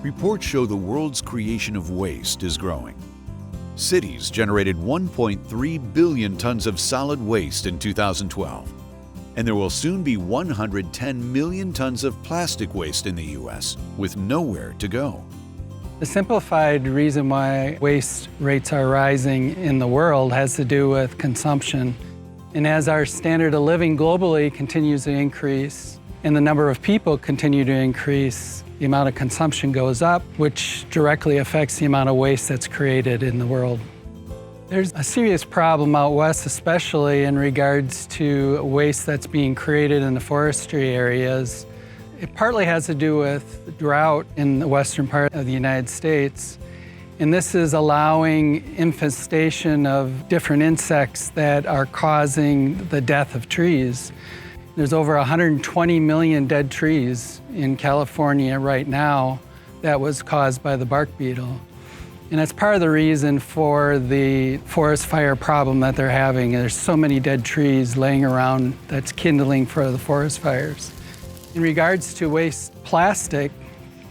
Reports show the world's creation of waste is growing. Cities generated 1.3 billion tons of solid waste in 2012, and there will soon be 110 million tons of plastic waste in the U.S., with nowhere to go. The simplified reason why waste rates are rising in the world has to do with consumption. And as our standard of living globally continues to increase and the number of people continue to increase, the amount of consumption goes up, which directly affects the amount of waste that's created in the world. There's a serious problem out west, especially in regards to waste that's being created in the forestry areas. It partly has to do with drought in the western part of the United States. And this is allowing infestation of different insects that are causing the death of trees. There's over 120 million dead trees in California right now that was caused by the bark beetle. And that's part of the reason for the forest fire problem that they're having. There's so many dead trees laying around that's kindling for the forest fires. In regards to waste plastic,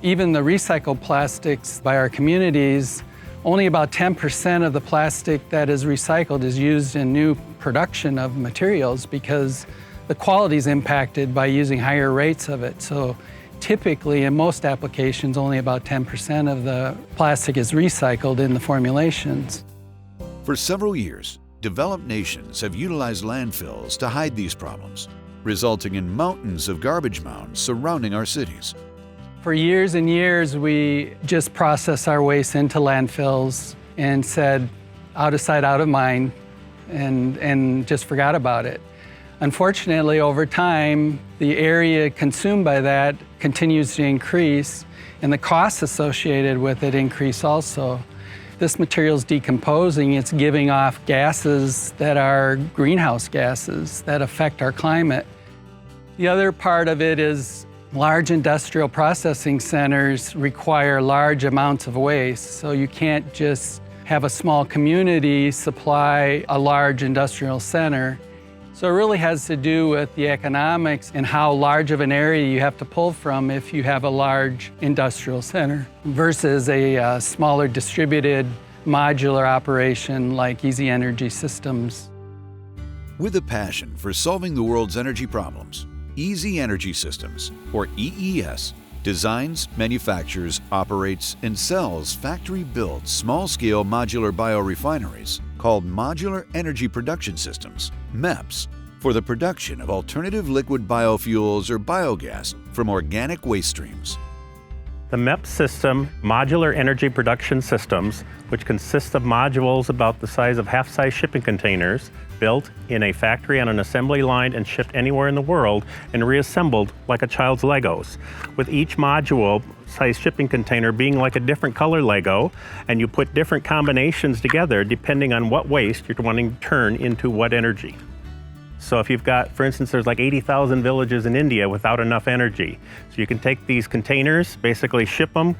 even the recycled plastics by our communities, only about 10% of the plastic that is recycled is used in new production of materials because the quality is impacted by using higher rates of it. So typically, in most applications, only about 10% of the plastic is recycled in the formulations. For several years, developed nations have utilized landfills to hide these problems, resulting in mountains of garbage mounds surrounding our cities. For years and years, we just processed our waste into landfills and said, out of sight, out of mind, and just forgot about it. Unfortunately, over time, the area consumed by that continues to increase, and the costs associated with it increase also. This material is decomposing. It's giving off gases that are greenhouse gases that affect our climate. The other part of it is large industrial processing centers require large amounts of waste, so you can't just have a small community supply a large industrial center. So it really has to do with the economics and how large of an area you have to pull from if you have a large industrial center versus a smaller distributed modular operation like Easy Energy Systems. With a passion for solving the world's energy problems, Easy Energy Systems, or EES, designs, manufactures, operates, and sells factory-built small-scale modular biorefineries called Modular Energy Production Systems, MEPS, for the production of alternative liquid biofuels or biogas from organic waste streams. The MEPS system, Modular Energy Production Systems, which consists of modules about the size of half-size shipping containers, built in a factory on an assembly line and shipped anywhere in the world and reassembled like a child's Legos, with each module size shipping container being like a different color Lego, and you put different combinations together depending on what waste you're wanting to turn into what energy. So if you've got, for instance, there's like 80,000 villages in India without enough energy. So you can take these containers, basically ship them,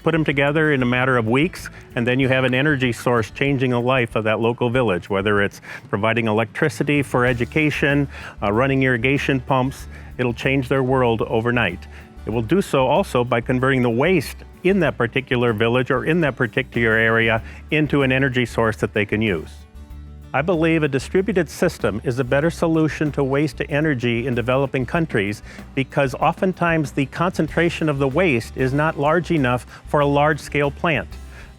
put them together in a matter of weeks, and then you have an energy source changing the life of that local village, whether it's providing electricity for education, running irrigation pumps. It'll change their world overnight. It will do so also by converting the waste in that particular village or in that particular area into an energy source that they can use. I believe a distributed system is a better solution to waste energy in developing countries because oftentimes the concentration of the waste is not large enough for a large-scale plant.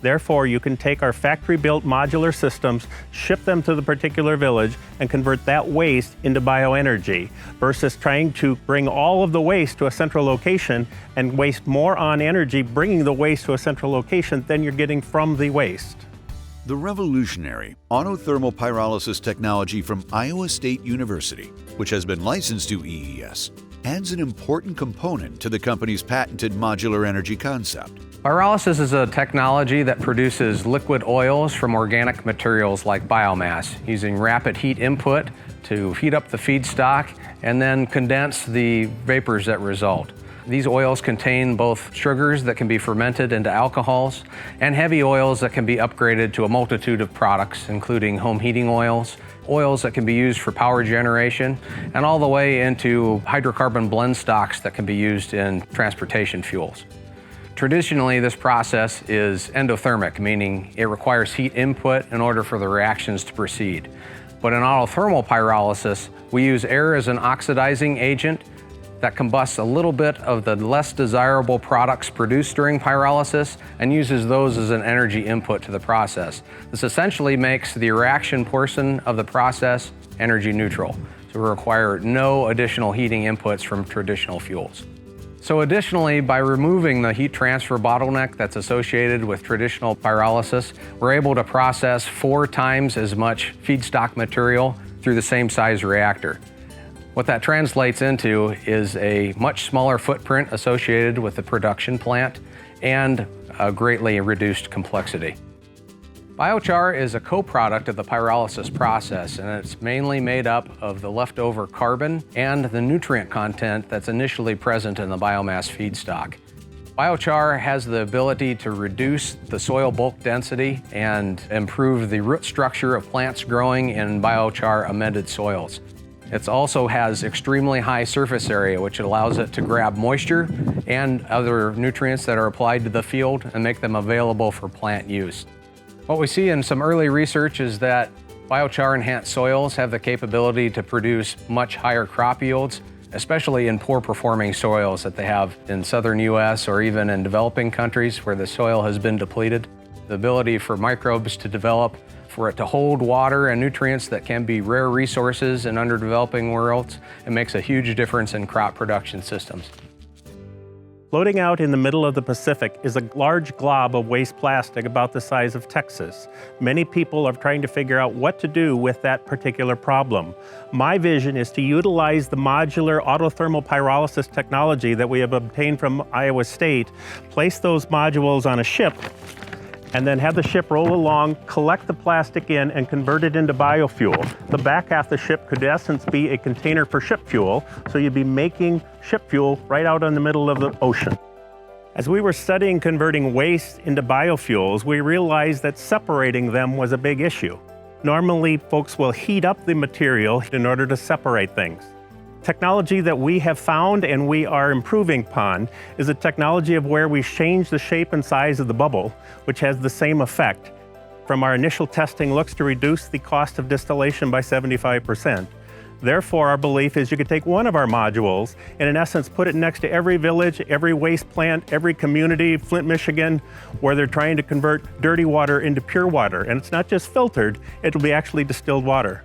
Therefore, you can take our factory-built modular systems, ship them to the particular village, and convert that waste into bioenergy versus trying to bring all of the waste to a central location and waste more on energy bringing the waste to a central location than you're getting from the waste. The revolutionary autothermal pyrolysis technology from Iowa State University, which has been licensed to EES, adds an important component to the company's patented modular energy concept. Pyrolysis is a technology that produces liquid oils from organic materials like biomass, using rapid heat input to heat up the feedstock and then condense the vapors that result. These oils contain both sugars that can be fermented into alcohols and heavy oils that can be upgraded to a multitude of products, including home heating oils, oils that can be used for power generation, and all the way into hydrocarbon blend stocks that can be used in transportation fuels. Traditionally, this process is endothermic, meaning it requires heat input in order for the reactions to proceed. But in autothermal pyrolysis, we use air as an oxidizing agent that combusts a little bit of the less desirable products produced during pyrolysis and uses those as an energy input to the process. This essentially makes the reaction portion of the process energy neutral, so we require no additional heating inputs from traditional fuels. So additionally, by removing the heat transfer bottleneck that's associated with traditional pyrolysis, we're able to process 4 times as much feedstock material through the same size reactor. What that translates into is a much smaller footprint associated with the production plant and a greatly reduced complexity. Biochar is a co-product of the pyrolysis process, and it's mainly made up of the leftover carbon and the nutrient content that's initially present in the biomass feedstock. Biochar has the ability to reduce the soil bulk density and improve the root structure of plants growing in biochar amended soils. It also has extremely high surface area, which allows it to grab moisture and other nutrients that are applied to the field and make them available for plant use. What we see in some early research is that biochar-enhanced soils have the capability to produce much higher crop yields, especially in poor-performing soils that they have in southern U.S. or even in developing countries where the soil has been depleted. The ability for microbes to develop, for it to hold water and nutrients that can be rare resources in underdeveloping worlds, it makes a huge difference in crop production systems. Floating out in the middle of the Pacific is a large glob of waste plastic about the size of Texas. Many people are trying to figure out what to do with that particular problem. My vision is to utilize the modular autothermal pyrolysis technology that we have obtained from Iowa State, place those modules on a ship, and then have the ship roll along, collect the plastic in, and convert it into biofuel. The back half of the ship could in essence be a container for ship fuel, so you'd be making ship fuel right out in the middle of the ocean. As we were studying converting waste into biofuels, we realized that separating them was a big issue. Normally, folks will heat up the material in order to separate things. Technology that we have found and we are improving upon is a technology of where we change the shape and size of the bubble, which has the same effect. From our initial testing, looks to reduce the cost of distillation by 75%. Therefore, our belief is you could take one of our modules and in essence put it next to every village, every waste plant, every community, Flint, Michigan, where they're trying to convert dirty water into pure water. And it's not just filtered, it'll be actually distilled water.